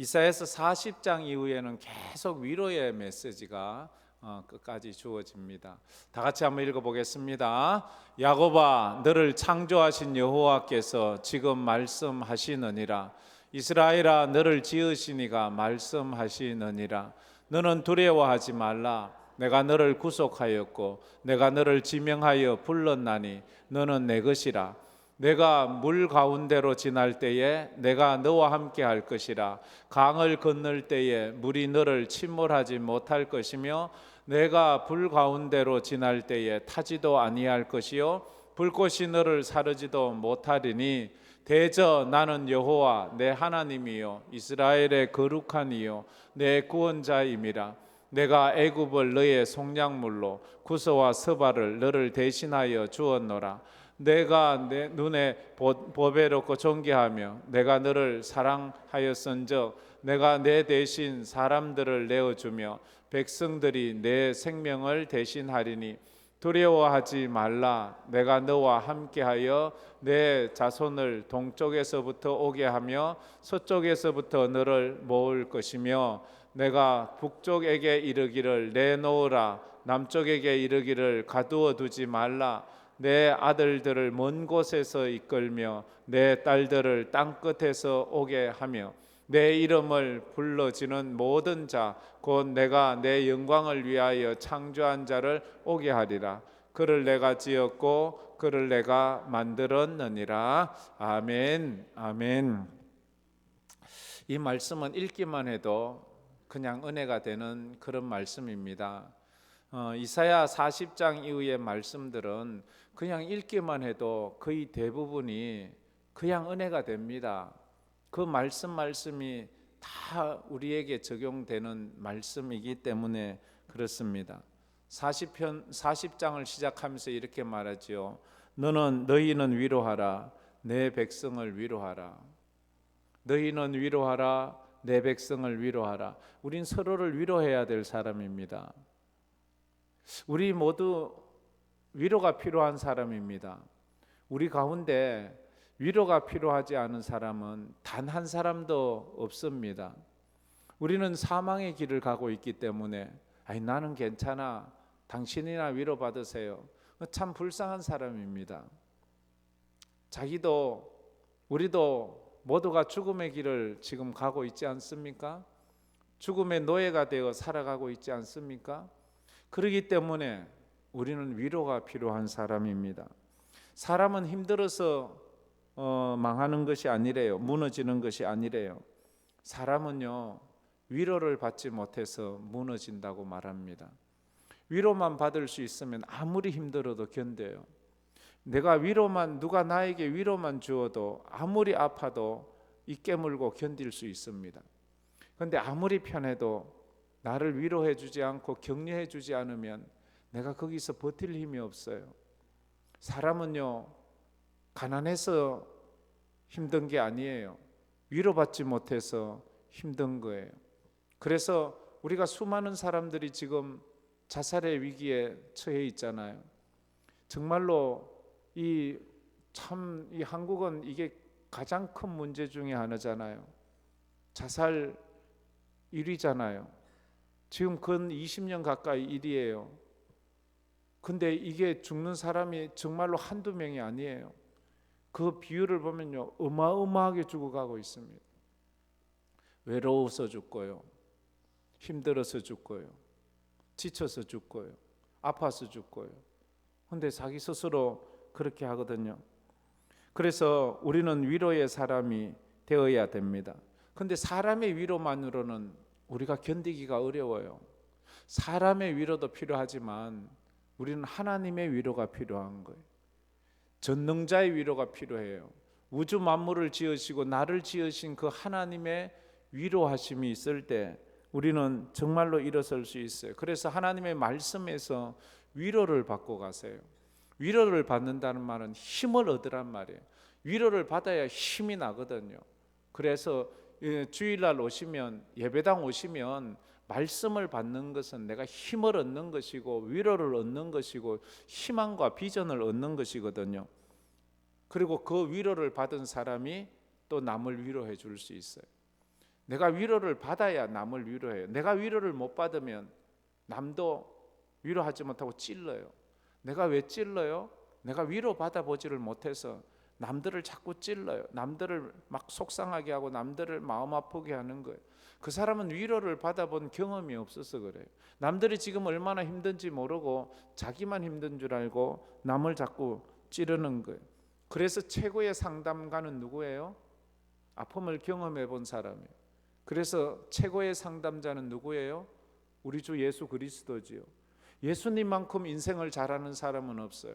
이사야서 40장 이후에는 계속 위로의 메시지가 끝까지 주어집니다. 다 같이 한번 읽어보겠습니다. 야곱아, 너를 창조하신 여호와께서 지금 말씀하시느니라. 이스라엘아, 너를 지으신 이가 말씀하시느니라. 너는 두려워하지 말라. 내가 너를 구속하였고 내가 너를 지명하여 불렀나니 너는 내 것이라. 내가 물 가운데로 지날 때에 내가 너와 함께 할 것이라. 강을 건널 때에 물이 너를 침몰하지 못할 것이며 내가 불 가운데로 지날 때에 타지도 아니할 것이요 불꽃이 너를 사르지도 못하리니 대저 나는 여호와 내 하나님이요 이스라엘의 거룩한 이요 내 구원자임이라. 내가 애굽을 너의 속량물로 구서와 서발을 너를 대신하여 주었노라. 내가 내 눈에 보배롭고 존귀하며 내가 너를 사랑하였은즉 내가 내 대신 사람들을 내어주며 백성들이 내 생명을 대신하리니 두려워하지 말라. 내가 너와 함께하여 내 자손을 동쪽에서부터 오게 하며 서쪽에서부터 너를 모을 것이며 내가 북쪽에게 이르기를 내놓으라. 남쪽에게 이르기를 가두어 두지 말라. 내 아들들을 먼 곳에서 이끌며 내 딸들을 땅끝에서 오게 하며 내 이름을 불러지는 모든 자 곧 내가 내 영광을 위하여 창조한 자를 오게 하리라. 그를 내가 지었고 그를 내가 만들었느니라. 아멘. 아멘. 이 말씀은 읽기만 해도 그냥 은혜가 되는 그런 말씀입니다. 이사야 40장 이후의 말씀들은 그냥 읽기만 해도 거의 대부분이 그냥 은혜가 됩니다. 그 말씀이 다 우리에게 적용되는 말씀이기 때문에 그렇습니다. 40장을 시작하면서 이렇게 말하지요. 너희는 위로하라. 내 백성을 위로하라. 너희는 위로하라. 내 백성을 위로하라. 우린 서로를 위로해야 될 사람입니다. 우리 모두 위로가 필요한 사람입니다. 우리 가운데 위로가 필요하지 않은 사람은 단 한 사람도 없습니다. 우리는 사망의 길을 가고 있기 때문에 나는 괜찮아. 당신이나 위로받으세요. 참 불쌍한 사람입니다. 우리도 모두가 죽음의 길을 지금 가고 있지 않습니까? 죽음의 노예가 되어 살아가고 있지 않습니까? 그렇기 때문에 우리는 위로가 필요한 사람입니다. 사람은 힘들어서 망하는 것이 아니래요. 무너지는 것이 아니래요. 사람은요, 위로를 받지 못해서 무너진다고 말합니다. 위로만 받을 수 있으면 아무리 힘들어도 견뎌요. 누가 나에게 위로만 주어도 아무리 아파도 이 깨물고 견딜 수 있습니다. 그런데 아무리 편해도 나를 위로해 주지 않고 격려해 주지 않으면 내가 거기서 버틸 힘이 없어요. 사람은요, 가난해서 힘든 게 아니에요. 위로받지 못해서 힘든 거예요. 그래서 우리가 수많은 사람들이 지금 자살의 위기에 처해 있잖아요. 정말로 이 한국은 이게 가장 큰 문제 중에 하나잖아요. 자살 1위잖아요. 지금 근 20년 가까이 1위예요. 근데 이게 죽는 사람이 정말로 한두 명이 아니에요. 그 비율을 보면요, 어마어마하게 죽어가고 있습니다. 외로워서 죽고요, 힘들어서 죽고요, 지쳐서 죽고요, 아파서 죽고요. 근데 자기 스스로 그렇게 하거든요. 그래서 우리는 위로의 사람이 되어야 됩니다. 근데 사람의 위로만으로는 우리가 견디기가 어려워요. 사람의 위로도 필요하지만 우리는 하나님의 위로가 필요한 거예요. 전능자의 위로가 필요해요. 우주 만물을 지으시고 나를 지으신 그 하나님의 위로하심이 있을 때 우리는 정말로 일어설 수 있어요. 그래서 하나님의 말씀에서 위로를 받고 가세요. 위로를 받는다는 말은 힘을 얻으란 말이에요. 위로를 받아야 힘이 나거든요. 그래서 주일날 오시면, 예배당 오시면 말씀을 받는 것은 내가 힘을 얻는 것이고 위로를 얻는 것이고 희망과 비전을 얻는 것이거든요. 그리고 그 위로를 받은 사람이 또 남을 위로해 줄 수 있어요. 내가 위로를 받아야 남을 위로해요. 내가 위로를 못 받으면 남도 위로하지 못하고 찔러요. 내가 왜 찔러요? 내가 위로 받아보지를 못해서 남들을 자꾸 찔러요. 남들을 막 속상하게 하고 남들을 마음 아프게 하는 거예요. 그 사람은 위로를 받아본 경험이 없어서 그래요. 남들이 지금 얼마나 힘든지 모르고 자기만 힘든 줄 알고 남을 자꾸 찌르는 거예요. 그래서 최고의 상담가는 누구예요? 아픔을 경험해 본 사람이에요. 그래서 최고의 상담자는 누구예요? 우리 주 예수 그리스도지요. 예수님만큼 인생을 잘하는 사람은 없어요.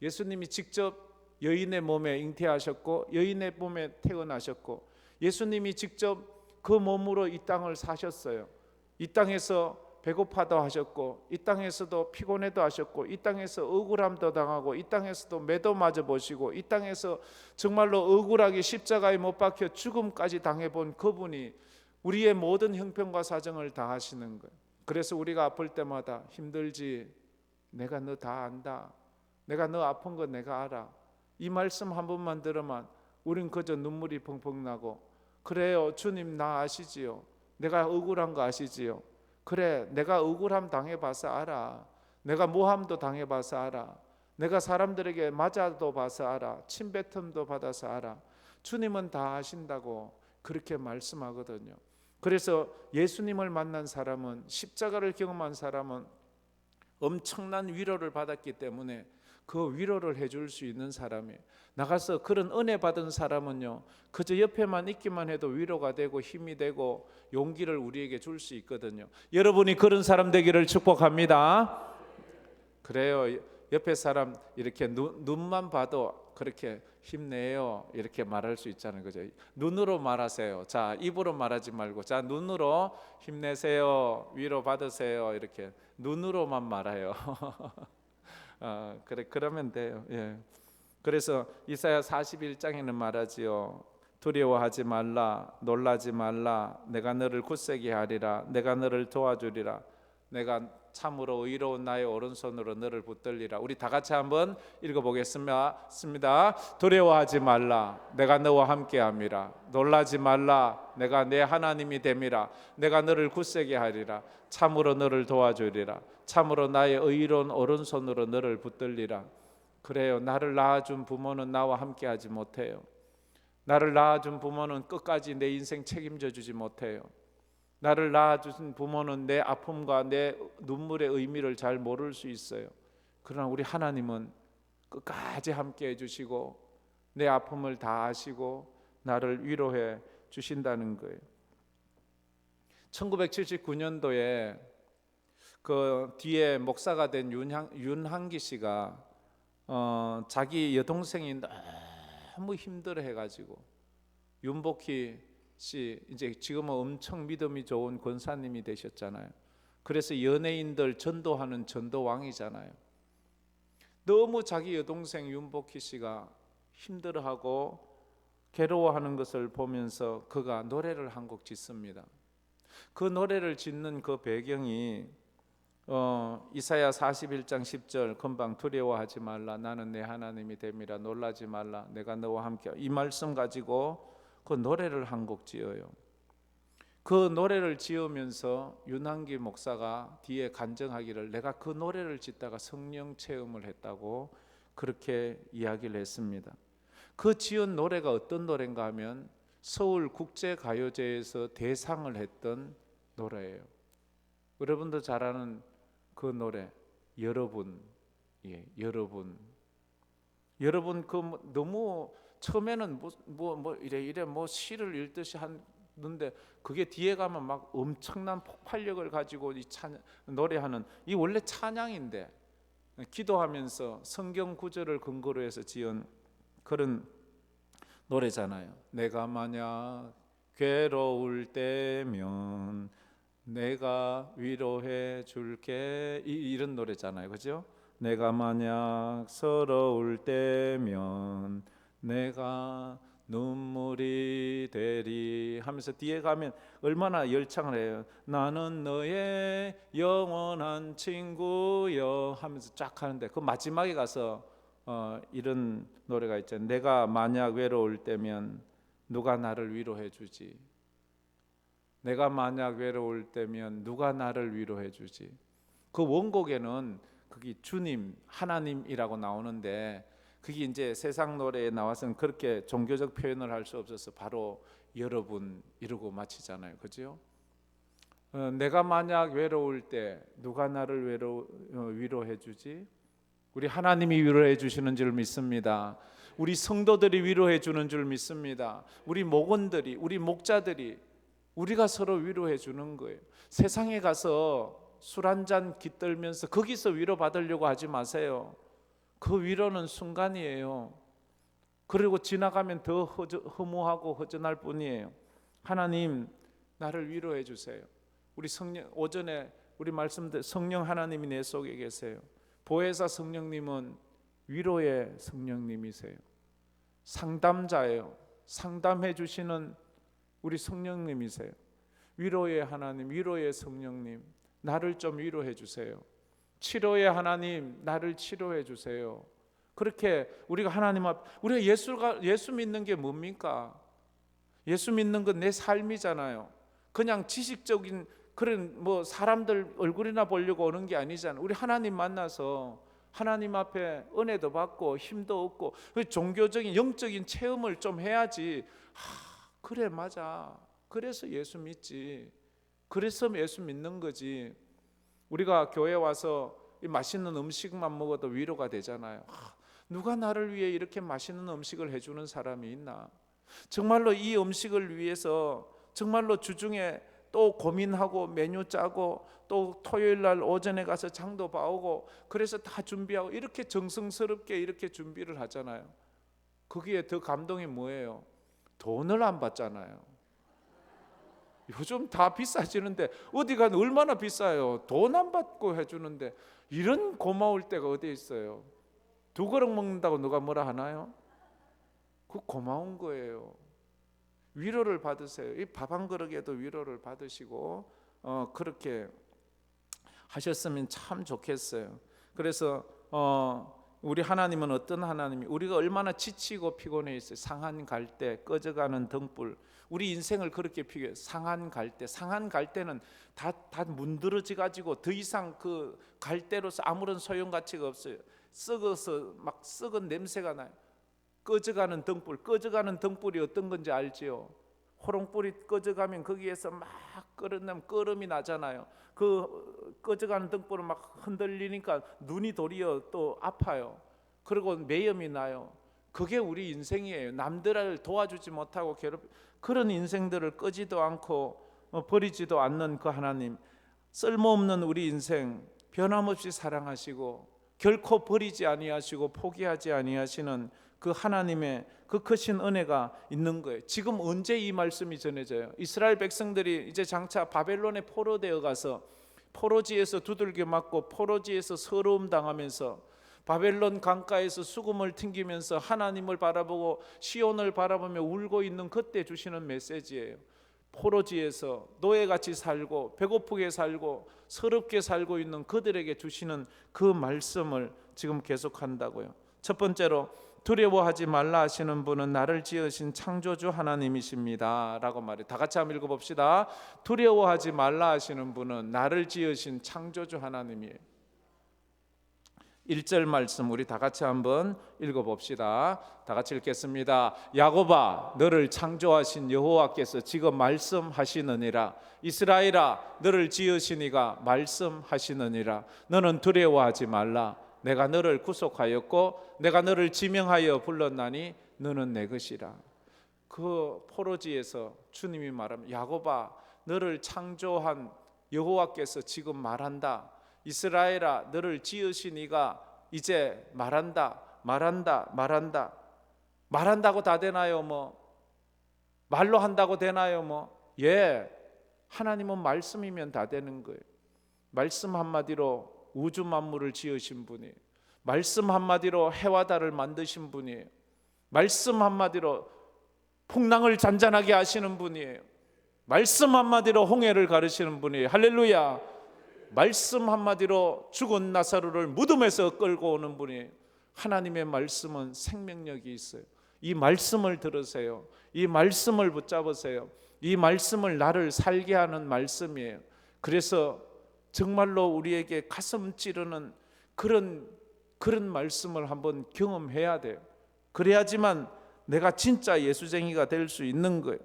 예수님이 직접 여인의 몸에 잉태하셨고 여인의 몸에 태어나셨고 예수님이 직접 그 몸으로 이 땅을 사셨어요. 이 땅에서 배고파도 하셨고 이 땅에서도 피곤해도 하셨고 이 땅에서 억울함도 당하고 이 땅에서도 매도 맞아 보시고 이 땅에서 정말로 억울하게 십자가에 못 박혀 죽음까지 당해본 그분이 우리의 모든 형편과 사정을 다 하시는 거예요. 그래서 우리가 아플 때마다 힘들지, 내가 너 다 안다, 내가 너 아픈 거 내가 알아, 이 말씀 한 번만 들으면 우린 그저 눈물이 펑펑 나고, 그래요 주님 나 아시지요, 내가 억울한 거 아시지요, 그래 내가 억울함 당해봐서 알아, 내가 모함도 당해봐서 알아, 내가 사람들에게 맞아도 봐서 알아, 침뱉음도 받아서 알아, 주님은 다 아신다고 그렇게 말씀하거든요. 그래서 예수님을 만난 사람은, 십자가를 경험한 사람은 엄청난 위로를 받았기 때문에 그 위로를 해줄 수 있는 사람이에요. 나가서 그런 은혜 받은 사람은요, 그저 옆에만 있기만 해도 위로가 되고 힘이 되고 용기를 우리에게 줄 수 있거든요. 여러분이 그런 사람 되기를 축복합니다. 그래요. 옆에 사람 이렇게 눈만 봐도 그렇게 힘내요 이렇게 말할 수 있잖아요, 그죠? 눈으로 말하세요. 자, 입으로 말하지 말고, 자 눈으로 힘내세요, 위로 받으세요, 이렇게 눈으로만 말해요. 그래 그러면 돼요. 예. 그래서 이사야 41장에는 말하지요. 두려워하지 말라, 놀라지 말라, 내가 너를 굳세게 하리라, 내가 너를 도와주리라, 내가 참으로 의로운 나의 오른손으로 너를 붙들리라. 우리 다 같이 한번 읽어보겠습니다. 두려워하지 말라, 내가 너와 함께함이라. 놀라지 말라, 내가 내 하나님이 됨이라. 내가 너를 굳세게 하리라, 참으로 너를 도와주리라. 참으로 나의 의로운 오른손으로 너를 붙들리라. 그래요. 나를 낳아준 부모는 나와 함께하지 못해요. 나를 낳아준 부모는 끝까지 내 인생 책임져 주지 못해요. 나를 낳아준 부모는 내 아픔과 내 눈물의 의미를 잘 모를 수 있어요. 그러나 우리 하나님은 끝까지 함께 해주시고 내 아픔을 다 아시고 나를 위로해 주신다는 거예요. 1979년도에 그 뒤에 목사가 된 윤한기 씨가 자기 여동생이 너무 힘들어해가지고, 윤복희 씨 이제 지금은 엄청 믿음이 좋은 권사님이 되셨잖아요. 그래서 연예인들 전도하는 전도왕이잖아요. 너무 자기 여동생 윤복희 씨가 힘들어하고 괴로워하는 것을 보면서 그가 노래를 한 곡 짓습니다. 그 노래를 짓는 그 배경이 이사야 41장 10절 금방 두려워하지 말라, 나는 내 하나님이 됨이라. 놀라지 말라, 내가 너와 함께. 이 말씀 가지고 그 노래를 한 곡 지어요. 그 노래를 지으면서 윤한기 목사가 뒤에 간증하기를, 내가 그 노래를 짓다가 성령 체험을 했다고 그렇게 이야기를 했습니다. 그 지은 노래가 어떤 노래인가 하면 서울 국제가요제에서 대상을 했던 노래예요. 여러분도 잘 아는 그 노래, 여러분. 예, 여러분. 여러분 그 너무 처음에는 뭐 이래 시를 읽듯이 하는데 그게 뒤에 가면 막 엄청난 폭발력을 가지고 이 노래하는, 이 원래 찬양인데 기도하면서 성경 구절을 근거로 해서 지은 그런 노래잖아요. 내가 만약 괴로울 때면 내가 위로해 줄게, 이런 노래잖아요, 그죠? 내가 만약 서러울 때면 내가 눈물이 되리 하면서 뒤에 가면 얼마나 열창을 해요. 나는 너의 영원한 친구여 하면서 쫙 하는데 그 마지막에 가서 이런 노래가 있잖아요. 내가 만약 외로울 때면 누가 나를 위로해 주지. 내가 만약 외로울 때면 누가 나를 위로해 주지? 그 원곡에는 그게 주님, 하나님이라고 나오는데 그게 이제 세상 노래에 나와서는 그렇게 종교적 표현을 할 수 없어서 바로 여러분 이러고 마치잖아요. 그죠? 내가 만약 외로울 때 누가 나를 위로해 주지? 우리 하나님이 위로해 주시는 줄 믿습니다. 우리 성도들이 위로해 주는 줄 믿습니다. 우리 목원들이, 우리 목자들이 우리가 서로 위로해 주는 거예요. 세상에 가서 술 한잔 깃들면서 거기서 위로받으려고 하지 마세요. 그 위로는 순간이에요. 그리고 지나가면 더 허무하고 허전할 뿐이에요. 하나님 나를 위로해 주세요. 우리 성령, 오전에 우리 말씀대 성령 하나님이 내 속에 계세요. 보혜사 성령님은 위로의 성령님이세요. 상담자예요. 상담해 주시는 우리 성령님이세요. 위로의 하나님, 위로의 성령님, 나를 좀 위로해 주세요. 치료의 하나님, 나를 치료해 주세요. 그렇게 우리가 하나님 앞, 우리가 예수 믿는 게 뭡니까? 예수 믿는 건 내 삶이잖아요. 그냥 지식적인 그런 뭐 사람들 얼굴이나 보려고 오는 게 아니잖아요. 우리 하나님 만나서 하나님 앞에 은혜도 받고 힘도 얻고 종교적인 영적인 체험을 좀 해야지. 그래 맞아. 그래서 예수 믿지. 그래서 예수 믿는 거지. 우리가 교회 와서 맛있는 음식만 먹어도 위로가 되잖아요. 누가 나를 위해 이렇게 맛있는 음식을 해주는 사람이 있나? 정말로 이 음식을 위해서 정말로 주중에 또 고민하고 메뉴 짜고 또 토요일 날 오전에 가서 장도 봐오고 그래서 다 준비하고 이렇게 정성스럽게 이렇게 준비를 하잖아요. 거기에 더 감동이 뭐예요? 돈을 안 받잖아요. 요즘 다 비싸지는데 어디 가면 얼마나 비싸요? 돈 안 받고 해주는데 이런 고마울 때가 어디 있어요? 두 그릇 먹는다고 누가 뭐라 하나요? 그 고마운 거예요. 위로를 받으세요. 이 밥 한 그릇에도 위로를 받으시고 그렇게 하셨으면 참 좋겠어요. 그래서 우리 하나님은 어떤 하나님이 우리가 얼마나 지치고 피곤해 있어요. 상한 갈대, 꺼져가는 등불. 우리 인생을 그렇게 비교해요. 상한 갈대는 다 문드러져 가지고 더 이상 그 갈대로서 아무런 소용 가치가 없어요. 썩어서 막 썩은 냄새가 나요. 꺼져가는 등불이 어떤 건지 알지요? 호롱불이 꺼져가면 거기에서 막 끓음이 나잖아요. 그 꺼져가는 등불은 막 흔들리니까 눈이 도리어 또 아파요. 그리고 매염이 나요. 그게 우리 인생이에요. 남들을 도와주지 못하고 그런 인생들을 끄지도 않고 버리지도 않는 그 하나님, 쓸모없는 우리 인생 변함없이 사랑하시고 결코 버리지 아니하시고 포기하지 아니하시는 그 하나님의 그 크신 은혜가 있는 거예요. 지금 언제 이 말씀이 전해져요? 이스라엘 백성들이 이제 장차 바벨론에 포로되어 가서 포로지에서 두들겨 맞고 포로지에서 서러움 당하면서 바벨론 강가에서 수금을 튕기면서 하나님을 바라보고 시온을 바라보며 울고 있는 그때 주시는 메시지예요. 포로지에서 노예같이 살고 배고프게 살고 서럽게 살고 있는 그들에게 주시는 그 말씀을 지금 계속한다고요. 첫 번째로 두려워하지 말라 하시는 분은 나를 지으신 창조주 하나님이십니다 라고 말해요. 다 같이 한번 읽어봅시다. 두려워하지 말라 하시는 분은 나를 지으신 창조주 하나님이에요. 1절 말씀 우리 다 같이 한번 읽어봅시다. 다 같이 읽겠습니다. 야곱아 너를 창조하신 여호와께서 지금 말씀하시느니라. 이스라엘아 너를 지으신 이가 말씀하시느니라. 너는 두려워하지 말라. 내가 너를 구속하였고 내가 너를 지명하여 불렀나니 너는 내 것이라. 그 포로지에서 주님이 말합니다. 야곱아 너를 창조한 여호와께서 지금 말한다. 이스라엘아 너를 지으신 이가 이제 말한다고 다 되나요? 뭐 말로 한다고 되나요? 뭐 예, 하나님은 말씀이면 다 되는 거예요. 말씀 한마디로 우주 만물을 지으신 분이에요. 말씀 한마디로 해와 달을 만드신 분이에요. 말씀 한마디로 풍랑을 잔잔하게 하시는 분이에요. 말씀 한마디로 홍해를 가르시는 분이에요. 할렐루야. 말씀 한마디로 죽은 나사로를 무덤에서 끌고 오는 분이에요. 하나님의 말씀은 생명력이 있어요. 이 말씀을 들으세요. 이 말씀을 붙잡으세요. 이 말씀을 나를 살게 하는 말씀이에요. 그래서 정말로 우리에게 가슴 찌르는 그런 말씀을 한번 경험해야 돼요. 그래야지만 내가 진짜 예수쟁이가 될 수 있는 거예요.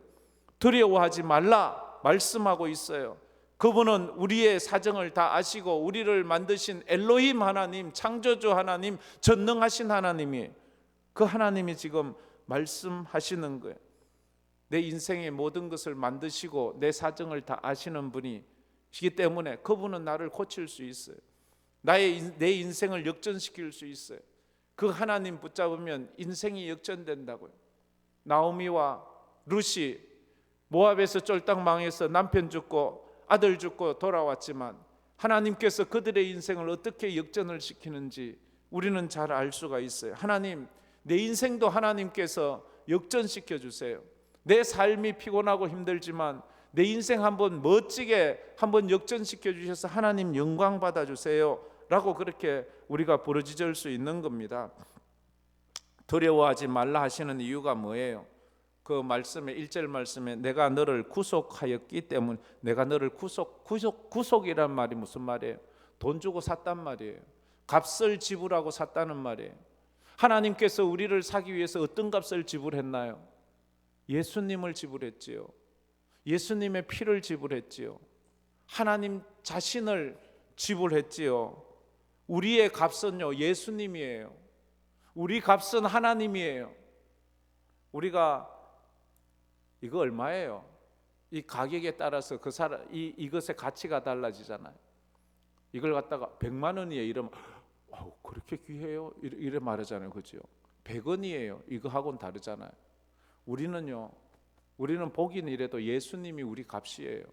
두려워하지 말라 말씀하고 있어요. 그분은 우리의 사정을 다 아시고 우리를 만드신 엘로힘 하나님, 창조주 하나님, 전능하신 하나님이, 그 하나님이 지금 말씀하시는 거예요. 내 인생의 모든 것을 만드시고 내 사정을 다 아시는 분이시기 때문에 그분은 나를 고칠 수 있어요. 내 인생을 역전시킬 수 있어요. 그 하나님 붙잡으면 인생이 역전된다고요. 나오미와 룻이 모압에서 쫄딱 망해서 남편 죽고 아들 죽고 돌아왔지만 하나님께서 그들의 인생을 어떻게 역전을 시키는지 우리는 잘 알 수가 있어요. 하나님, 내 인생도 하나님께서 역전시켜 주세요. 내 삶이 피곤하고 힘들지만 내 인생 한번 멋지게 한번 역전시켜 주셔서 하나님 영광 받아 주세요 라고 그렇게 우리가 부르짖을 수 있는 겁니다. 두려워하지 말라 하시는 이유가 뭐예요? 그 말씀에 1절 말씀에 내가 너를 구속하였기 때문에, 내가 너를 구속이란 말이 무슨 말이에요? 돈 주고 샀단 말이에요. 값을 지불하고 샀다는 말이에요. 하나님께서 우리를 사기 위해서 어떤 값을 지불했나요? 예수님을 지불했지요. 예수님의 피를 지불했지요. 하나님 자신을 지불했지요. 우리의 값은요 예수님이에요. 우리 값은 하나님이에요. 우리가 이거 얼마예요? 이 가격에 따라서 그 사람 이것의 가치가 달라지잖아요. 이걸 갖다가 100만 원이에요 이러면 그렇게 귀해요? 이래 말하잖아요. 그죠? 100원이에요. 이거하고는 다르잖아요. 우리는 보기는 이래도 예수님이 우리 값이에요.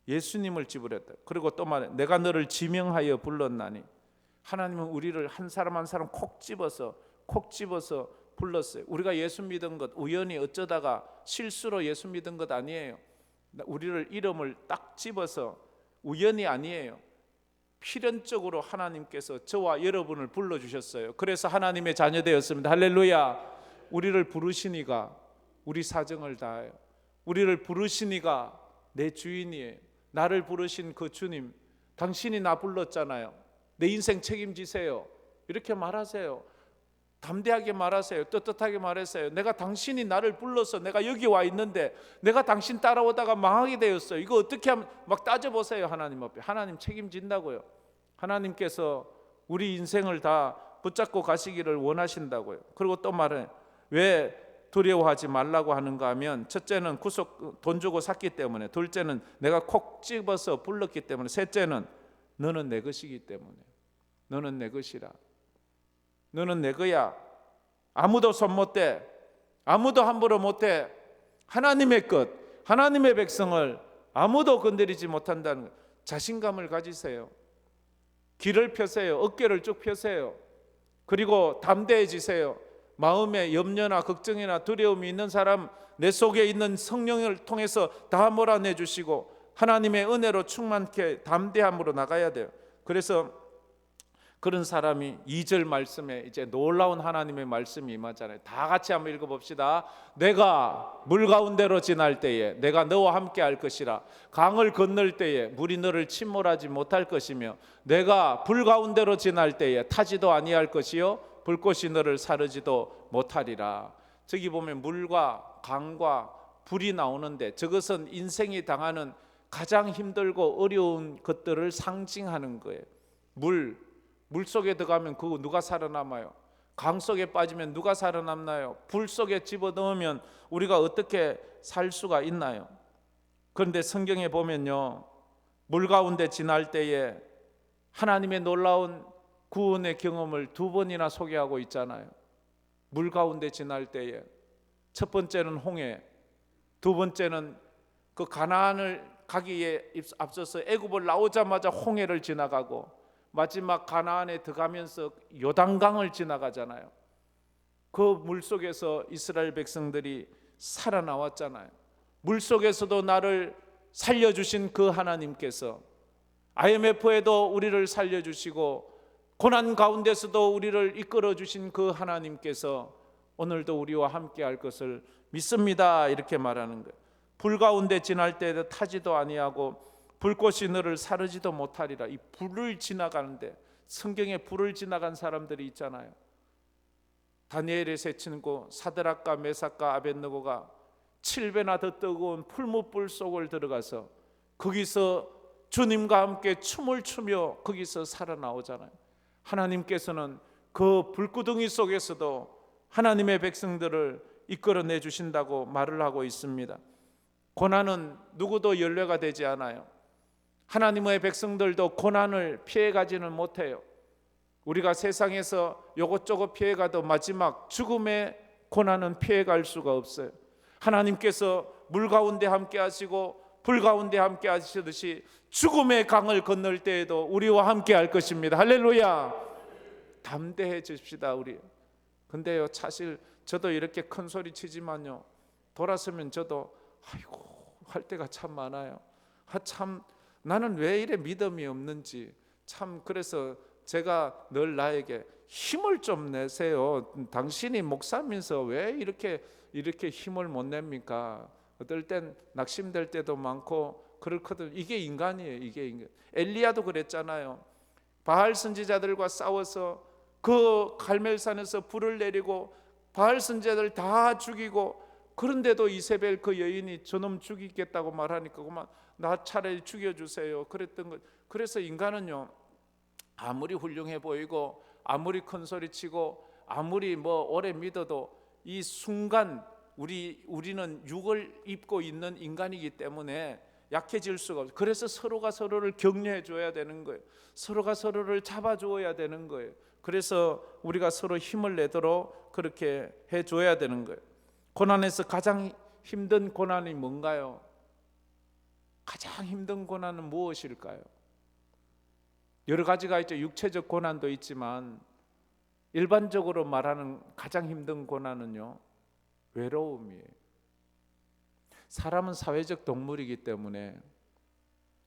예수님을 지불했다. 그리고 또 말해 내가 너를 지명하여 불렀나니, 하나님은 우리를 한 사람 한 사람 콕 집어서 불렀어요. 우리가 예수 믿은 것 우연히 어쩌다가 실수로 예수 믿은 것 아니에요. 우리를 이름을 딱 집어서 우연이 아니에요. 필연적으로 하나님께서 저와 여러분을 불러주셨어요. 그래서 하나님의 자녀 되었습니다. 할렐루야. 우리를 부르시니가 우리 사정을 다해요. 우리를 부르시니가 내 주인이에요. 나를 부르신 그 주님, 당신이 나 불렀잖아요. 내 인생 책임지세요. 이렇게 말하세요. 담대하게 말하세요. 떳떳하게 말하세요. 내가 당신이 나를 불러서 내가 여기 와 있는데 내가 당신 따라오다가 망하게 되었어요. 이거 어떻게 하면, 막 따져보세요. 하나님 앞에. 하나님 책임진다고요. 하나님께서 우리 인생을 다 붙잡고 가시기를 원하신다고요. 그리고 또 말해, 왜 두려워하지 말라고 하는가 하면, 첫째는 돈 주고 샀기 때문에, 둘째는 내가 콕 집어서 불렀기 때문에, 셋째는 너는 내 것이기 때문에. 너는 내 것이라. 너는 내 거야. 아무도 손 못 대. 아무도 함부로 못 대. 하나님의 것, 하나님의 백성을 아무도 건드리지 못한다는 자신감을 가지세요. 길을 펴세요. 어깨를 쭉 펴세요. 그리고 담대해지세요. 마음에 염려나 걱정이나 두려움이 있는 사람, 내 속에 있는 성령을 통해서 다 몰아내주시고 하나님의 은혜로 충만케 담대함으로 나가야 돼요. 그래서 그런 사람이 2절 말씀에 이제 놀라운 하나님의 말씀이 임하잖아요. 다 같이 한번 읽어봅시다. 내가 물 가운데로 지날 때에 내가 너와 함께 할 것이라. 강을 건널 때에 물이 너를 침몰하지 못할 것이며, 내가 불 가운데로 지날 때에 타지도 아니할 것이요 불꽃이 너를 사르지도 못하리라. 저기 보면 물과 강과 불이 나오는데, 저것은 인생이 당하는 가장 힘들고 어려운 것들을 상징하는 거예요. 물 속에 들어가면 그거 누가 살아남아요? 강 속에 빠지면 누가 살아남나요? 불 속에 집어넣으면 우리가 어떻게 살 수가 있나요? 그런데 성경에 보면요, 물 가운데 지날 때에 하나님의 놀라운 구원의 경험을 2번이나 소개하고 있잖아요. 물 가운데 지날 때에 첫 번째는 홍해, 두 번째는 그 가나안을 가기에 앞서서 애굽을 나오자마자 홍해를 지나가고, 마지막 가나안에 들어가면서 요단강을 지나가잖아요. 그 물속에서 이스라엘 백성들이 살아나왔잖아요. 물속에서도 나를 살려주신 그 하나님께서, IMF에도 우리를 살려주시고 고난 가운데서도 우리를 이끌어주신 그 하나님께서 오늘도 우리와 함께 할 것을 믿습니다. 이렇게 말하는 거예요. 불 가운데 지날 때에도 타지도 아니하고 불꽃이 너를 사르지도 못하리라. 이 불을 지나가는데, 성경에 불을 지나간 사람들이 있잖아요. 다니엘의 세 친구 사드락과 메삭과 아벳느고가 7배나 더 뜨거운 풀무불 속을 들어가서 거기서 주님과 함께 춤을 추며 거기서 살아나오잖아요. 하나님께서는 그 불구덩이 속에서도 하나님의 백성들을 이끌어내 주신다고 말을 하고 있습니다. 고난은 누구도 연례가 되지 않아요. 하나님의 백성들도 고난을 피해가지는 못해요. 우리가 세상에서 요것저것 피해가도 마지막 죽음의 고난은 피해갈 수가 없어요. 하나님께서 물 가운데 함께 하시고 불 가운데 함께 하시듯이 죽음의 강을 건널 때에도 우리와 함께 할 것입니다. 할렐루야. 담대해집시다 우리. 근데요, 사실 저도 이렇게 큰 소리 치지만요, 돌아서면 저도 아이고 할 때가 참 많아요. 참 나는 왜 이래 믿음이 없는지. 참 그래서 제가 늘 나에게 힘을 좀 내세요. 당신이 목사면서 왜 이렇게 힘을 못 냅니까? 어떨 땐 낙심될 때도 많고 그렇거든. 이게 인간이에요. 이게 인간. 엘리야도 그랬잖아요. 바알 선지자들과 싸워서 그 갈멜산에서 불을 내리고 바알 선지자들 다 죽이고, 그런데도 이세벨 그 여인이 저놈 죽이겠다고 말하니까 그만 나 차라리 죽여주세요 그랬던 것. 그래서 인간은요, 아무리 훌륭해 보이고 아무리 큰 소리 치고 아무리 뭐 오래 믿어도 이 순간 우리는 육을 입고 있는 인간이기 때문에 약해질 수가 없어요. 그래서 서로가 서로를 격려해 줘야 되는 거예요. 서로가 서로를 잡아 주어야 되는 거예요. 그래서 우리가 서로 힘을 내도록 그렇게 해 줘야 되는 거예요. 고난에서 가장 힘든 고난이 뭔가요? 가장 힘든 고난은 무엇일까요? 여러 가지가 있죠. 육체적 고난도 있지만 일반적으로 말하는 가장 힘든 고난은요, 외로움이에요. 사람은 사회적 동물이기 때문에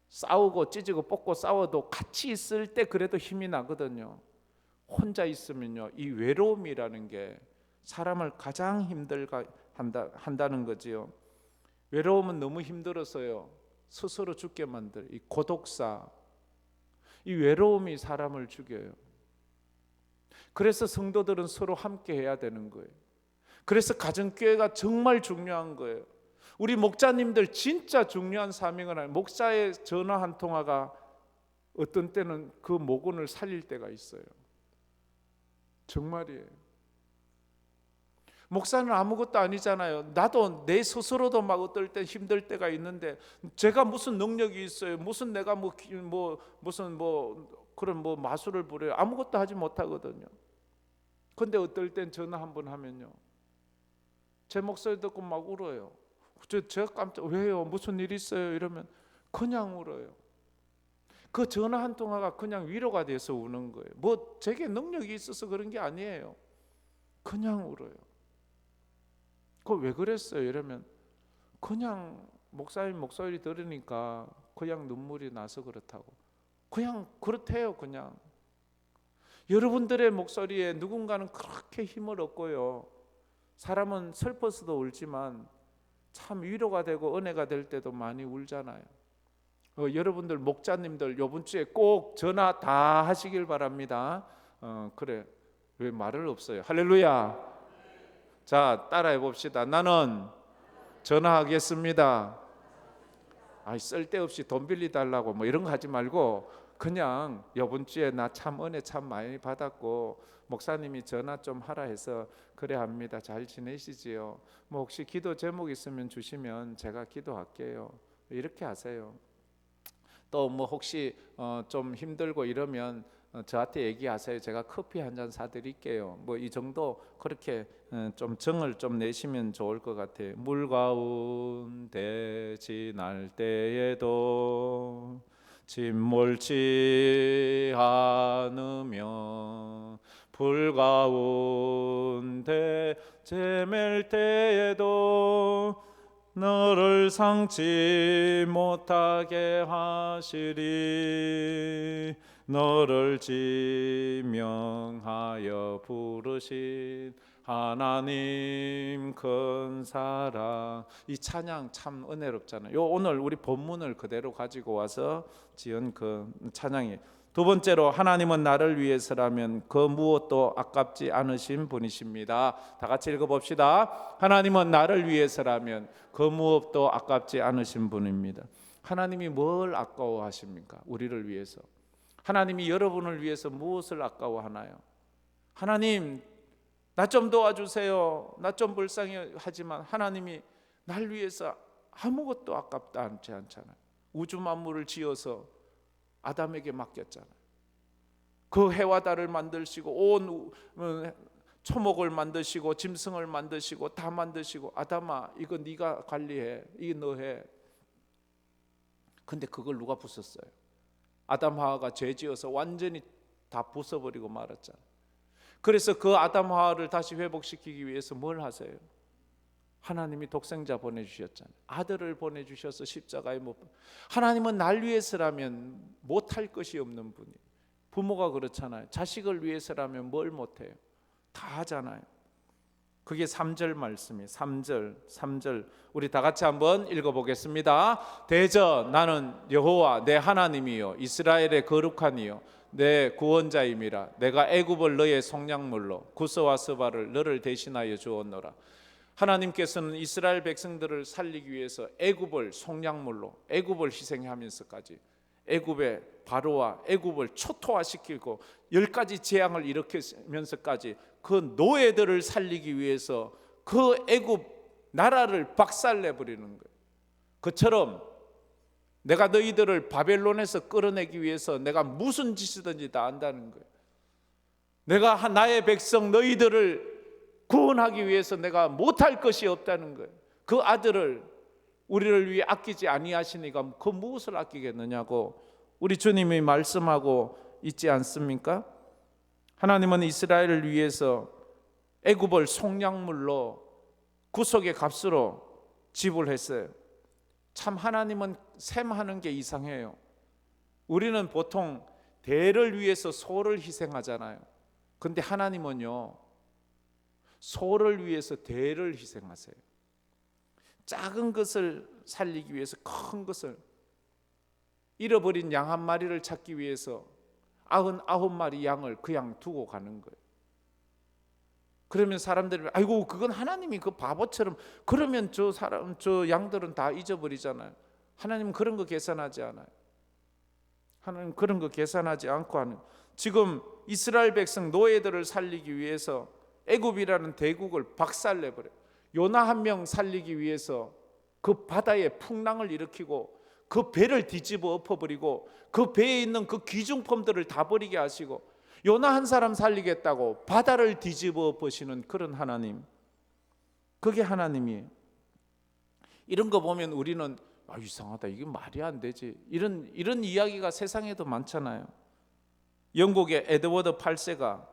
싸우고 찢고 뽑고 싸워도 같이 있을 때 그래도 힘이 나거든요. 혼자 있으면요, 이 외로움이라는 게 사람을 가장 힘들게 한다는 거지요. 외로움은 너무 힘들어서요, 스스로 죽게 만들 이 고독사, 이 외로움이 사람을 죽여요. 그래서 성도들은 서로 함께 해야 되는 거예요. 그래서 가정교회가 정말 중요한 거예요. 우리 목자님들 진짜 중요한 사명을 하는, 목사의 전화 한 통화가 어떤 때는 그 모근을 살릴 때가 있어요. 정말이에요. 목사는 아무것도 아니잖아요. 나도 내 스스로도 막 어떨 때 힘들 때가 있는데 제가 무슨 능력이 있어요? 무슨 내가 무슨 그런 마술을 부려요? 아무것도 하지 못하거든요. 근데 어떨 땐 전화 한 번 하면요, 제 목소리 듣고 막 울어요. 제가 깜짝, 왜요? 무슨 일 있어요? 이러면 그냥 울어요. 그 전화 한 통화가 그냥 위로가 돼서 우는 거예요. 뭐 제게 능력이 있어서 그런 게 아니에요. 그냥 울어요. 그거 왜 그랬어요? 이러면 그냥 목사님 목소리 들으니까 그냥 눈물이 나서 그렇다고. 그냥 그렇대요. 그냥 여러분들의 목소리에 누군가는 그렇게 힘을 얻고요, 사람은 슬퍼서도 울지만 참 위로가 되고 은혜가 될 때도 많이 울잖아요. 여러분들 목자님들 이번 주에 꼭 전화 다 하시길 바랍니다. 그래, 왜 말을 없어요? 할렐루야. 자, 따라해 봅시다. 나는 전화하겠습니다. 쓸데없이 돈 빌리달라고 뭐 이런 거 하지 말고 그냥 이번 주에 나 참 은혜 참 많이 받았고 목사님이 전화 좀 하라 해서 그래 합니다. 잘 지내시지요? 뭐 혹시 기도 제목 있으면 주시면 제가 기도할게요. 이렇게 하세요. 또 뭐 혹시 좀 힘들고 이러면 저한테 얘기하세요. 제가 커피 한 잔 사드릴게요. 뭐 이 정도 그렇게 좀 정을 좀 내시면 좋을 것 같아요. 물 가운데 지날 때에도 침몰치 않으며 불 가운데 재맬 때에도 너를 상치 못하게 하시리. 너를 지명하여 부르신 하나님 큰 사랑. 이 찬양 참 은혜롭잖아요. 오늘 우리 본문을 그대로 가지고 와서 지은 그 찬양이에요. 두 번째로, 하나님은 나를 위해서라면 그 무엇도 아깝지 않으신 분이십니다. 다 같이 읽어봅시다. 하나님은 나를 위해서라면 그 무엇도 아깝지 않으신 분입니다. 하나님이 뭘 아까워하십니까? 우리를 위해서. 하나님이 여러분을 위해서 무엇을 아까워하나요? 하나님, 나 좀 도와주세요. 나 좀 불쌍하지만 하나님이 날 위해서 아무것도 아깝다 않지 않잖아요. 우주 만물을 지어서 아담에게 맡겼잖아요. 그 해와 달을 만드시고 온 초목을 만드시고 짐승을 만드시고 다 만드시고, 아담아 이거 네가 관리해, 이거 너 해. 근데 그걸 누가 부쉈어요? 아담 하와가 죄 지어서 완전히 다 부숴버리고 말았잖아요. 그래서 그 아담 하와를 다시 회복시키기 위해서 뭘 하세요? 하나님이 독생자 보내주셨잖아요. 아들을 보내주셔서 십자가에 못 박혀. 하나님은 날 위해서라면 못할 것이 없는 분이에요. 부모가 그렇잖아요. 자식을 위해서라면 뭘 못해요? 다 하잖아요. 그게 3절 말씀이에요. 3절 우리 다 같이 한번 읽어보겠습니다. 대저 나는 여호와 내 하나님이요 이스라엘의 거룩한 이요 내 구원자임이라. 내가 애굽을 너의 속량물로 구스와 스바를 너를 대신하여 주었노라. 하나님께서는 이스라엘 백성들을 살리기 위해서 애굽을 속량물로, 애굽을 희생하면서까지, 애굽의 바로와 애굽을 초토화시키고 10가지 재앙을 일으키면서까지 그 노예들을 살리기 위해서 그 애굽 나라를 박살내버리는 거예요. 그처럼 내가 너희들을 바벨론에서 끌어내기 위해서 내가 무슨 짓이든지 다 한다는 거예요. 내가 나의 백성 너희들을 구원하기 위해서 내가 못할 것이 없다는 거예요. 그 아들을 우리를 위해 아끼지 아니하시니까 그 무엇을 아끼겠느냐고 우리 주님이 말씀하고 있지 않습니까? 하나님은 이스라엘을 위해서 애굽을 속량물로 구속의 값으로 지불했어요. 참 하나님은 셈하는 게 이상해요. 우리는 보통 대를 위해서 소를 희생하잖아요. 근데 하나님은요, 소를 위해서 대를 희생하세요. 작은 것을 살리기 위해서 큰 것을, 잃어버린 양 한 마리를 찾기 위해서 99마리 양을 그냥 두고 가는 거예요. 그러면 사람들이 아이고 그건 하나님이 그 바보처럼, 그러면 저 양들은 다 잊어버리잖아요. 하나님은 그런 거 계산하지 않아요. 하나님 그런 거 계산하지 않고 하는. 지금 이스라엘 백성 노예들을 살리기 위해서 애굽이라는 대국을 박살내버려요. 요나 한 명 살리기 위해서 그 바다에 풍랑을 일으키고 그 배를 뒤집어 엎어버리고 그 배에 있는 그 귀중품들을 다 버리게 하시고 요나 한 사람 살리겠다고 바다를 뒤집어 엎으시는 그런 하나님, 그게 하나님이에요. 이런 거 보면 우리는 이상하다, 이게 말이 안 되지, 이런 이야기가 세상에도 많잖아요. 영국의 에드워드 8세가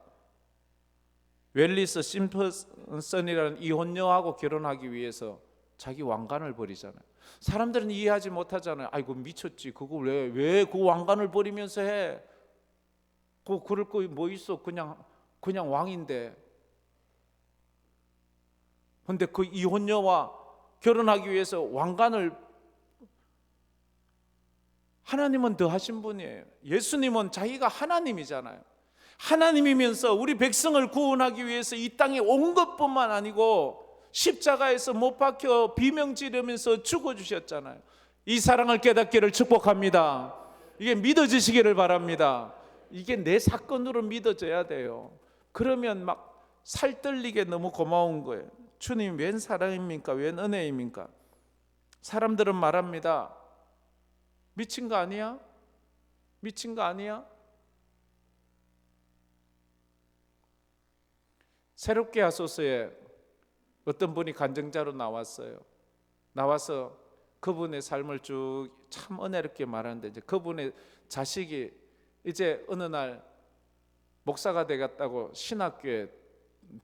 웰리스 심퍼슨이라는 이혼녀하고 결혼하기 위해서 자기 왕관을 버리잖아요. 사람들은 이해하지 못하잖아요. 아이고 미쳤지, 그거 왜 그 왕관을 버리면서 해? 그럴 거 뭐 있어? 그냥 왕인데. 근데 그 이혼녀와 결혼하기 위해서 왕관을, 하나님은 더 하신 분이에요. 예수님은 자기가 하나님이잖아요. 하나님이면서 우리 백성을 구원하기 위해서 이 땅에 온 것뿐만 아니고 십자가에서 못 박혀 비명 지르면서 죽어주셨잖아요. 이 사랑을 깨닫기를 축복합니다. 이게 믿어지시기를 바랍니다. 이게 내 사건으로 믿어져야 돼요. 그러면 막 살떨리게 너무 고마운 거예요. 주님 웬 사랑입니까? 웬 은혜입니까? 사람들은 말합니다. 미친 거 아니야? 미친 거 아니야? 새롭게 하소서에 어떤 분이 간증자로 나왔어요. 나와서 그분의 삶을 쭉 참 은혜롭게 말하는데, 이제 그분의 자식이 이제 어느 날 목사가 되겠다고 신학교에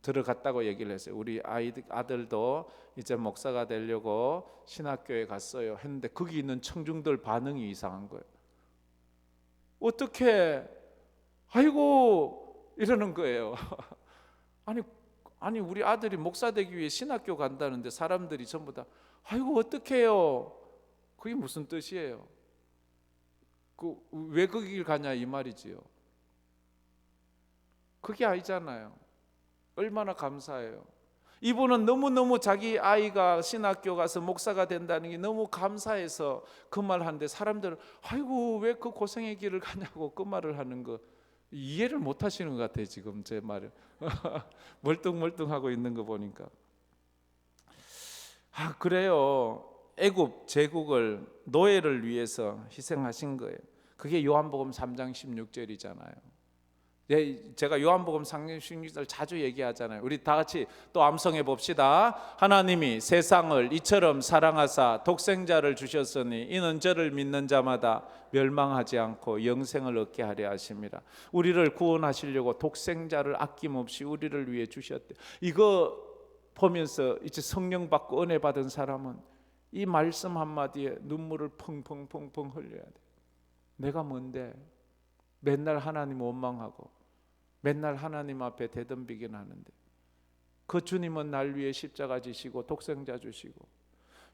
들어갔다고 얘기를 했어요. 우리 아들도 이제 목사가 되려고 신학교에 갔어요 했는데 거기 있는 청중들 반응이 이상한 거예요. 어떻게 아이고 이러는 거예요. 아니 우리 아들이 목사 되기 위해 신학교 간다는데 사람들이 전부 다 아이고 어떡해요. 그게 무슨 뜻이에요? 왜 그 길 가냐 이 말이지요. 그게 아니잖아요. 얼마나 감사해요. 이분은 너무너무 자기 아이가 신학교 가서 목사가 된다는 게 너무 감사해서 그 말 하는데 사람들은 아이고 왜 그 고생의 길을 가냐고 그 말을 하는 거 이해를 못 하시는 것 같아요. 지금 제 말을 멀뚱멀뚱하고 있는 거 보니까. 그래요. 애굽 제국을 노예를 위해서 희생하신 거예요. 그게 요한복음 3장 16절이잖아요. 제가 요한복음 3장 16절 자주 얘기하잖아요. 우리 다 같이 또 암송해 봅시다. 하나님이 세상을 이처럼 사랑하사 독생자를 주셨으니 이는 저를 믿는 자마다 멸망하지 않고 영생을 얻게 하려 하심이라. 우리를 구원하시려고 독생자를 아낌없이 우리를 위해 주셨대. 이거 보면서 이제 성령 받고 은혜 받은 사람은 이 말씀 한마디에 눈물을 펑펑펑펑 흘려야 돼. 내가 뭔데 맨날 하나님 원망하고 맨날 하나님 앞에 대덤비긴 하는데 그 주님은 날 위해 십자가 지시고 독생자 주시고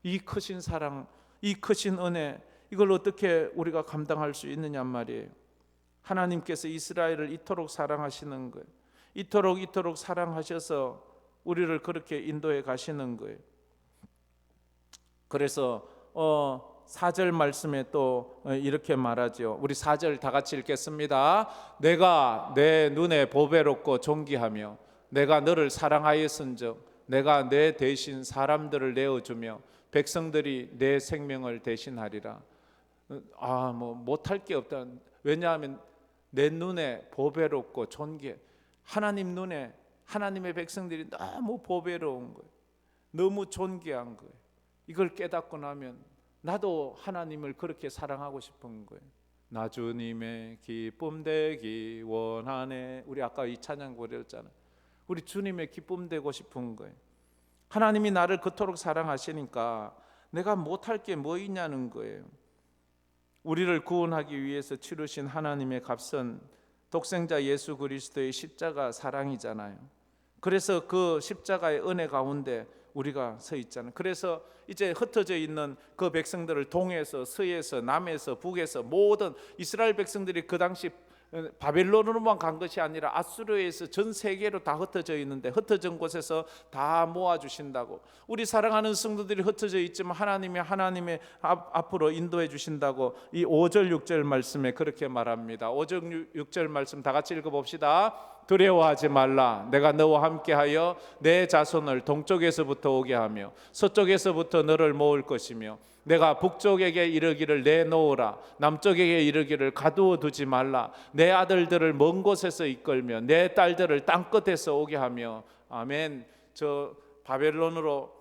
이 크신 사랑, 이 크신 은혜, 이걸 어떻게 우리가 감당할 수 있느냐 말이에요. 하나님께서 이스라엘을 이토록 사랑하시는 거예요. 이토록 사랑하셔서 우리를 그렇게 인도해 가시는 거예요. 그래서 4절 말씀에 또 이렇게 말하죠. 우리 4절 다 같이 읽겠습니다. 내가 내 눈에 보배롭고 존귀하며 내가 너를 사랑하였은즉 내가 내 대신 사람들을 내어주며 백성들이 내 생명을 대신하리라. 못할 게 없다. 왜냐하면 내 눈에 보배롭고 존귀해. 하나님 눈에 하나님의 백성들이 너무 보배로운 거예요. 너무 존귀한 거예요. 이걸 깨닫고 나면 나도 하나님을 그렇게 사랑하고 싶은 거예요. 나 주님의 기쁨 되기 원하네. 우리 아까 이 찬양 부르셨잖아요. 우리 주님의 기쁨 되고 싶은 거예요. 하나님이 나를 그토록 사랑하시니까 내가 못할 게 뭐 있냐는 거예요. 우리를 구원하기 위해서 치르신 하나님의 값은 독생자 예수 그리스도의 십자가 사랑이잖아요. 그래서 그 십자가의 은혜 가운데 우리가 서 있잖아요. 그래서 이제 흩어져 있는 그 백성들을 동에서 서에서 남에서 북에서 모든 이스라엘 백성들이 그 당시 바벨론으로만 간 것이 아니라 아수르에서 전 세계로 다 흩어져 있는데 흩어진 곳에서 다 모아주신다고. 우리 사랑하는 성도들이 흩어져 있지만 하나님의 앞으로 인도해 주신다고 이 5절 6절 말씀에 그렇게 말합니다. 5절 6절 말씀 다 같이 읽어봅시다. 두려워하지 말라. 내가 너와 함께하여 내 자손을 동쪽에서부터 오게 하며 서쪽에서부터 너를 모을 것이며 내가 북쪽에게 이르기를 내놓으라. 남쪽에게 이르기를 가두어 두지 말라. 내 아들들을 먼 곳에서 이끌며 내 딸들을 땅끝에서 오게 하며. 아멘. 저 바벨론으로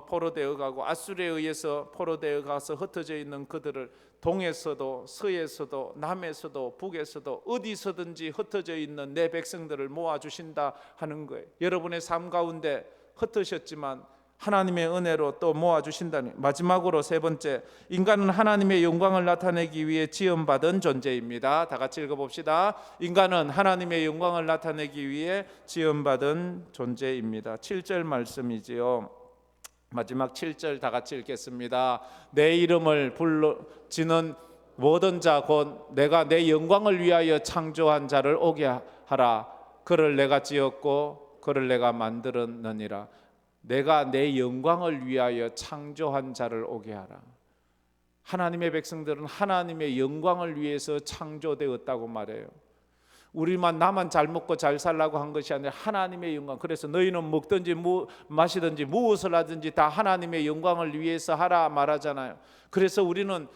포로되어 가고 아수르에 의해서 포로되어 가서 흩어져 있는 그들을 동에서도 서에서도 남에서도 북에서도 어디서든지 흩어져 있는 내 백성들을 모아주신다 하는 거예요. 여러분의 삶 가운데 흩으셨지만 하나님의 은혜로 또 모아주신다니. 마지막으로 세 번째, 인간은 하나님의 영광을 나타내기 위해 지음받은 존재입니다. 다 같이 읽어봅시다. 인간은 하나님의 영광을 나타내기 위해 지음받은 존재입니다. 7절 말씀이지요. 마지막 7절 다 같이 읽겠습니다. 내 이름을 불러지는 모든 자 곧 내가 내 영광을 위하여 창조한 자를 오게 하라. 그를 내가 지었고 그를 내가 만들었느니라. 내가 내 영광을 위하여 창조한 자를 오게 하라. 하나님의 백성들은 하나님의 영광을 위해서 창조되었다고 말해요. 나만 잘 먹고 잘 살라고 한 것이 아니라 하나님의 영광. 그래서 너희는 먹든지 마시든지 무엇을 하든지 다 하나님의 영광을 위해서 하라 말하잖아요. 그래서 우리는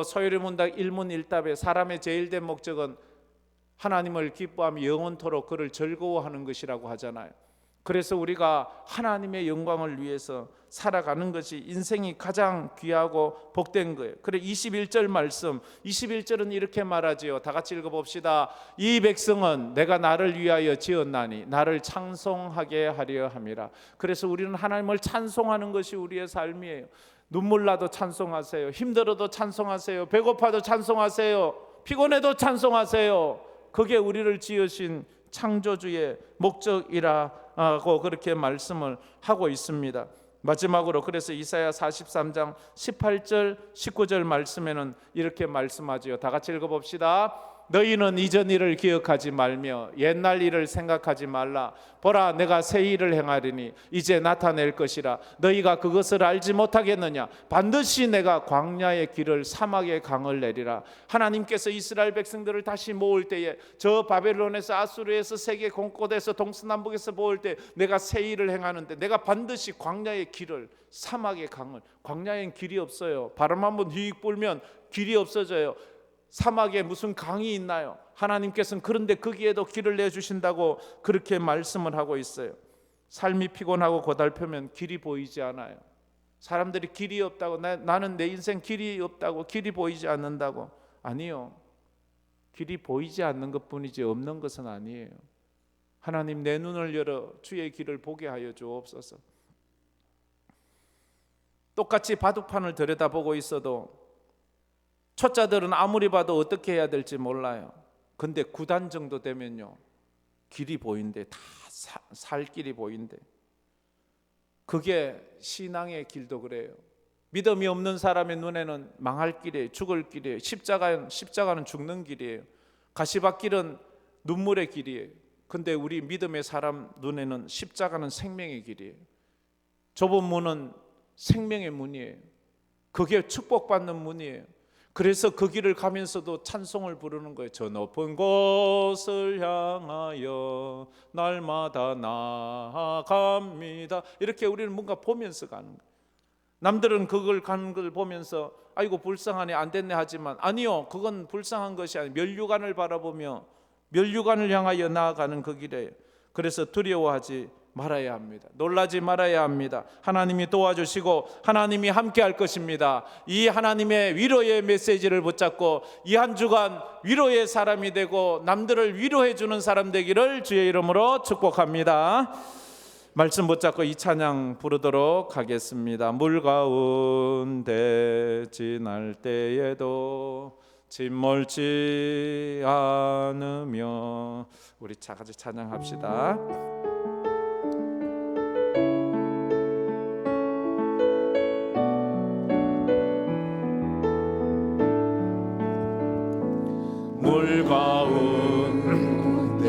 소요리문답 일문일답에 사람의 제일된 목적은 하나님을 기뻐하며 영원토록 그를 즐거워하는 것이라고 하잖아요. 그래서 우리가 하나님의 영광을 위해서 살아가는 것이 인생이 가장 귀하고 복된 거예요. 그래 21절 말씀, 21절은 이렇게 말하지요. 다 같이 읽어봅시다. 이 백성은 내가 나를 위하여 지었나니 나를 찬송하게 하려 함이라. 그래서 우리는 하나님을 찬송하는 것이 우리의 삶이에요. 눈물 나도 찬송하세요. 힘들어도 찬송하세요. 배고파도 찬송하세요. 피곤해도 찬송하세요. 그게 우리를 지으신 창조주의 목적이라 하고 그렇게 말씀을 하고 있습니다. 마지막으로 그래서 이사야 43장 18절 19절 말씀에는 이렇게 말씀하지요. 다 같이 읽어봅시다. 너희는 이전 일을 기억하지 말며 옛날 일을 생각하지 말라. 보라, 내가 새 일을 행하리니 이제 나타낼 것이라. 너희가 그것을 알지 못하겠느냐? 반드시 내가 광야의 길을 사막의 강을 내리라. 하나님께서 이스라엘 백성들을 다시 모을 때에 저 바벨론에서 아수르에서 세계 곳곳에서 동서남북에서 모을 때 내가 새 일을 행하는데 내가 반드시 광야의 길을 사막의 강을, 광야엔 길이 없어요. 바람 한번 휙 불면 길이 없어져요. 사막에 무슨 강이 있나요? 하나님께서는 그런데 거기에도 길을 내주신다고 그렇게 말씀을 하고 있어요. 삶이 피곤하고 고달프면 길이 보이지 않아요. 사람들이 길이 없다고, 나는 내 인생 길이 없다고, 길이 보이지 않는다고. 아니요, 길이 보이지 않는 것뿐이지 없는 것은 아니에요. 하나님, 내 눈을 열어 주의 길을 보게 하여 주옵소서. 똑같이 바둑판을 들여다보고 있어도 초짜들은 아무리 봐도 어떻게 해야 될지 몰라요. 근데 9단 정도 되면요, 길이 보인대. 다 살 길이 보인대. 그게 신앙의 길도 그래요. 믿음이 없는 사람의 눈에는 망할 길이에요. 죽을 길이에요. 십자가는 죽는 길이에요. 가시밭길은 눈물의 길이에요. 근데 우리 믿음의 사람 눈에는 십자가는 생명의 길이에요. 좁은 문은 생명의 문이에요. 그게 축복받는 문이에요. 그래서 그 길을 가면서도 찬송을 부르는 거예요. 저 높은 곳을 향하여 날마다 나아갑니다. 이렇게 우리는 뭔가 보면서 가는 거예요. 남들은 그걸 가는 걸 보면서 아이고 불쌍하네, 안 됐네 하지만 아니요, 그건 불쌍한 것이 아니에요. 면류관을 바라보며 면류관을 향하여 나아가는 그 길이에요. 그래서 두려워하지 말아야 합니다. 놀라지 말아야 합니다. 하나님이 도와주시고 하나님이 함께 할 것입니다. 이 하나님의 위로의 메시지를 붙잡고 이 한 주간 위로의 사람이 되고 남들을 위로해 주는 사람 되기를 주의 이름으로 축복합니다. 말씀 붙잡고 이 찬양 부르도록 하겠습니다. 물 가운데 지날 때에도 짓멀지 않으며, 우리 다 같이 찬양합시다. 물 가운데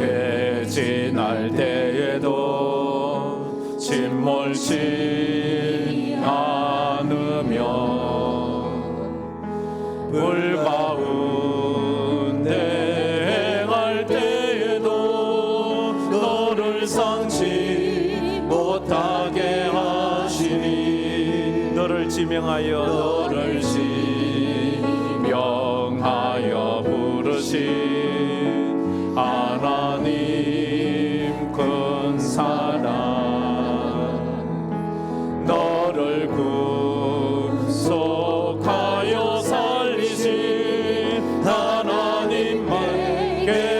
지날 때에도 짓멀지 않으며, 물 가운데 행할 때에도 너를 상치 못하게 하시니, 너를 지명하여 하나님 큰 사랑, 너를 구속하여 살리신 하나님께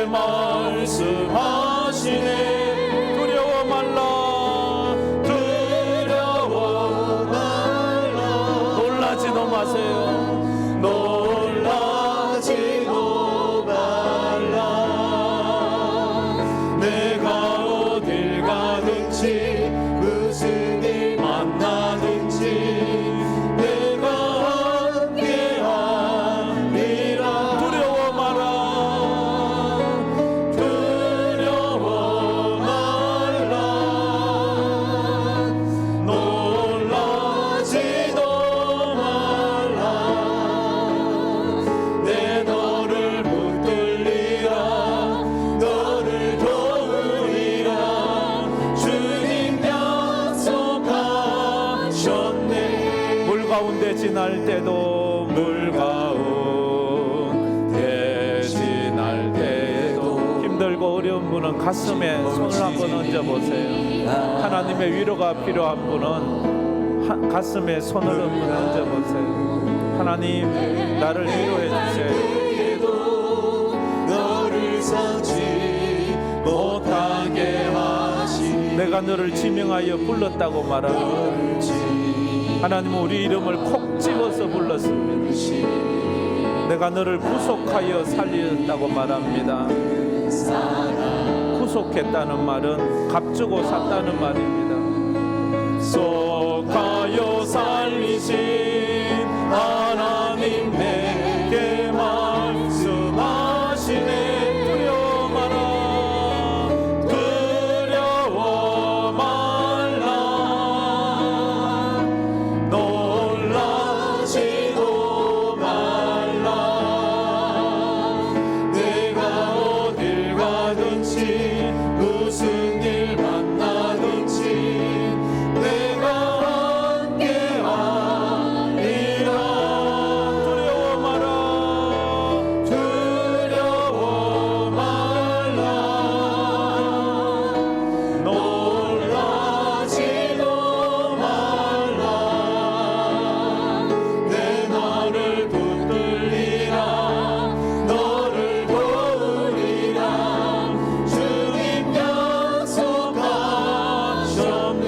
말씀하시네. 두려워 말라, 두려워 말라, 놀라지도 마세요. 지날 때도, 물 가운데 지날 때도, 힘들고 어려운 분은 가슴에 손을 한번 얹어보세요. 하나님의 위로가 필요한 분은 가슴에 손을 한번 얹어보세요. 하나님, 나를 위로해 주세요. 너를 상치 못하게 하시니, 내가 너를 지명하여 불렀다고 말하고, 하나님은 우리 이름을 콕 집어서 불렀습니다. 내가 너를 구속하여 살렸다고 말합니다. 구속했다는 말은 값주고 샀다는 말입니다. 속하여 살리신 하나님 내게 말씀하시네. 두려워 마라, 두려워 말라, 놀라지도 말라. 내가 어딜 가든지 무슨 일 만나든지 내가 함께하리라. 두려워 마라, 두려워 말라, 놀라지도 말라. 내 너를 붙들리라, 너를 도우리라. 주님 약속하셨네.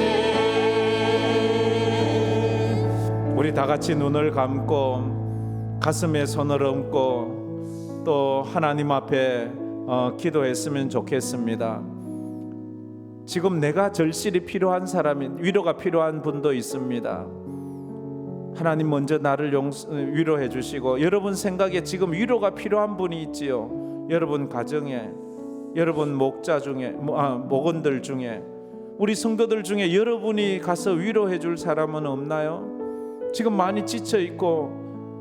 우리 다 같이 눈을 감고 가슴에 손을 얹고 또 하나님 앞에 기도했으면 좋겠습니다. 지금 내가 절실히 필요한 사람이, 위로가 필요한 분도 있습니다. 하나님 먼저 나를 위로해 주시고, 여러분 생각에 지금 위로가 필요한 분이 있지요. 여러분 가정에, 여러분 목자 중에, 목원들 중에, 우리 성도들 중에 여러분이 가서 위로해 줄 사람은 없나요? 지금 많이 지쳐 있고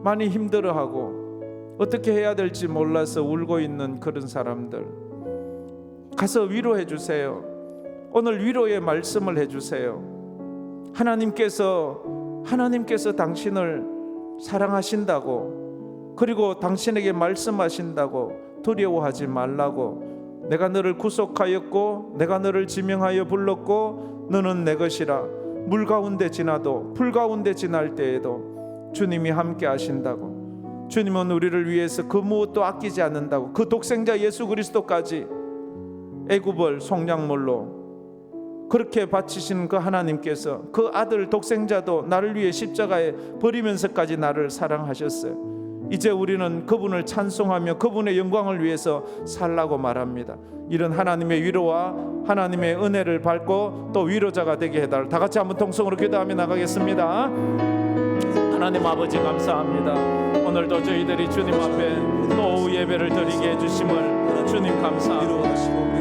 많이 힘들어하고 어떻게 해야 될지 몰라서 울고 있는 그런 사람들, 가서 위로해 주세요. 오늘 위로의 말씀을 해주세요. 하나님께서 당신을 사랑하신다고, 그리고 당신에게 말씀하신다고, 두려워하지 말라고, 내가 너를 구속하였고 내가 너를 지명하여 불렀고 너는 내 것이라. 물 가운데 지나도 풀 가운데 지날 때에도 주님이 함께 하신다고. 주님은 우리를 위해서 그 무엇도 아끼지 않는다고. 그 독생자 예수 그리스도까지 애굽을 속량물로 그렇게 바치신 그 하나님께서 그 아들 독생자도 나를 위해 십자가에 버리면서까지 나를 사랑하셨어요. 이제 우리는 그분을 찬송하며 그분의 영광을 위해서 살라고 말합니다. 이런 하나님의 위로와 하나님의 은혜를 받고 또 위로자가 되게 해달라. 다 같이 한번 통성으로 기도하며 나가겠습니다. 하나님 아버지 감사합니다. 오늘도 저희들이 주님 앞에 또 오후 예배를 드리게 해주심을 주님 감사합니다.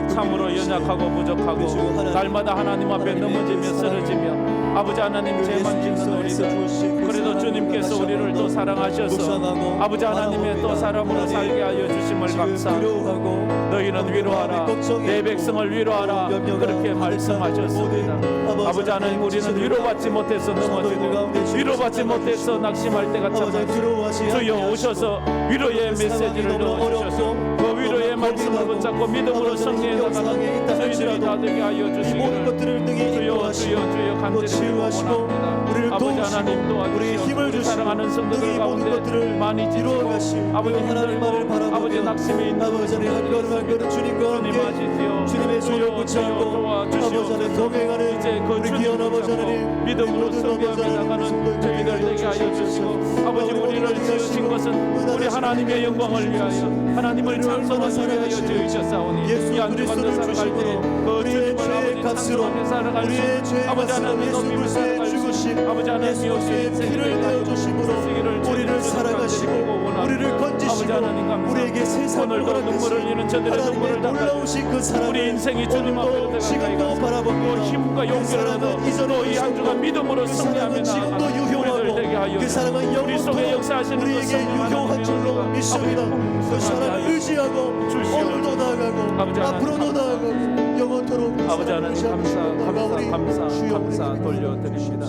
참으로 연약하고 부족하고 날마다 하나님 앞에 넘어지며 쓰러지며 아버지 하나님 죄만 짓는 우리들, 그래도 주님께서 우리를 또 사랑하셔서 아버지 하나님의 또 사람으로 살게 하여 주심을 감사합니다. 너희는 위로하라, 내 백성을 위로하라, 그렇게 말씀하셨습니다. 아버지 하나님, 우리는 위로받지 못해서 넘어지고 위로받지 못해서 낙심할 때가 참 많습니다. 주여 오셔서 위로의 메시지를 넣어주셔서 그 위로의 말씀을 붙잡고 믿음으로 승리해 나가는 저희들이 다 되게 하여 주시기를 주여 간절히 원합니다. 아버지 하나님 도와주시옵소서. 사랑하는 성도들 가운데 많이 지치고 아버지 힘들고 아버지 낙심이 있는 주님과 함께 주님의 손을 붙잡고 도와주시옵소서. 이제 그 주님을 붙잡고 믿음으로 승리하며 나가는 저희들 되게 하여 주시고, 아버지 우리를 지으신 것은 우리 하나님의 영광을 위하여 하나님을 찬송하기 위하여 지으셨사오니 이 한 주간 더 살아갈 때그 주님을 아버지 찬송하며 살아갈 수, 아버지 하나님 높임을 살아갈 수, 아버지 하나님 없이 피를 내어주심으로 우리를 살아가시고 우리를 건지시고 우리에게 세상을 오늘도 눈물을 흘리는 저들의 눈물을 닦아주시고 우리 인생이 주님 앞에 지금도 바라보고 힘과 용기를 얻어 또 이 한 주간 믿음으로 승리하며 나아가는 우리들 되게 하여 주시고 우리 속에 역사하시는 그 성령의 줄로 믿습니다. 그 사랑을 의지하고 오늘도 나아가고 앞으로도 나아가고 영원토록 아버지 하나님 감사 돌려드립니다.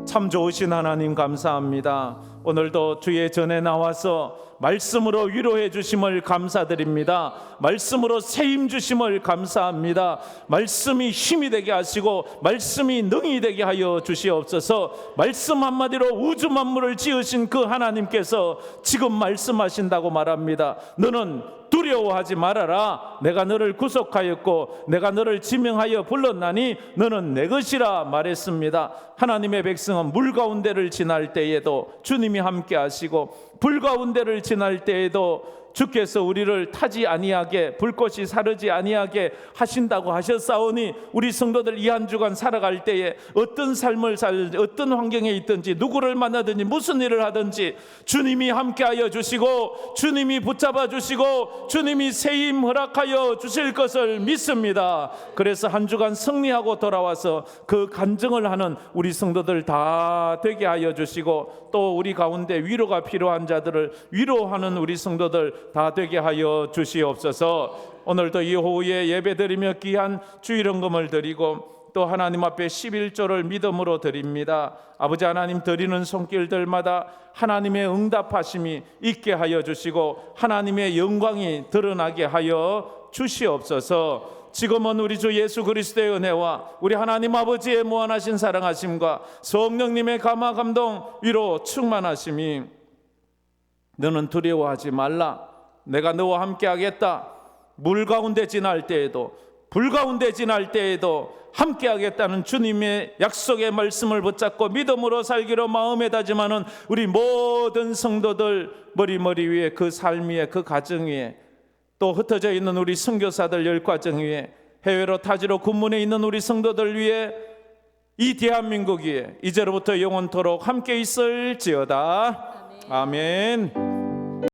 참 좋으신 하나님 감사합니다. 오늘도 주의 전에 나와서 말씀으로 위로해 주심을 감사드립니다. 말씀으로 세임 주심을 감사합니다. 말씀이 힘이 되게 하시고 말씀이 능히 되게 하여 주시옵소서. 말씀 한마디로 우주 만물을 지으신 그 하나님께서 지금 말씀하신다고 말합니다. 너는 두려워하지 말아라. 내가 너를 구속하였고 내가 너를 지명하여 불렀나니 너는 내 것이라 말했습니다. 하나님의 백성은 물 가운데를 지날 때에도 주님이 함께 하시고 불 가운데를 지날 때에도 주께서 우리를 타지 아니하게 불꽃이 사르지 아니하게 하신다고 하셨사오니 우리 성도들 이 한 주간 살아갈 때에 어떤 삶을 어떤 환경에 있든지 누구를 만나든지 무슨 일을 하든지 주님이 함께하여 주시고 주님이 붙잡아 주시고 주님이 새 힘 허락하여 주실 것을 믿습니다. 그래서 한 주간 승리하고 돌아와서 그 간증을 하는 우리 성도들 다 되게 하여 주시고 또 우리 가운데 위로가 필요한 자들을 위로하는 우리 성도들 다 되게 하여 주시옵소서. 오늘도 이 오후에 예배드리며 귀한 주일헌금을 드리고 또 하나님 앞에 11조를 믿음으로 드립니다. 아버지 하나님, 드리는 손길들마다 하나님의 응답하심이 있게 하여 주시고 하나님의 영광이 드러나게 하여 주시옵소서. 지금은 우리 주 예수 그리스도의 은혜와 우리 하나님 아버지의 무한하신 사랑하심과 성령님의 감화 감동 위로 충만하심이 너는 두려워하지 말라, 내가 너와 함께 하겠다, 물 가운데 지날 때에도 불 가운데 지날 때에도 함께 하겠다는 주님의 약속의 말씀을 붙잡고 믿음으로 살기로 마음에 다짐하는 우리 모든 성도들 머리 위에 그 삶 위에 그 가정 위에 또 흩어져 있는 우리 선교사들 열과정 위에 해외로 타지로 군문에 있는 우리 성도들 위에 이 대한민국 위에 이제로부터 영원토록 함께 있을지어다. 아멘.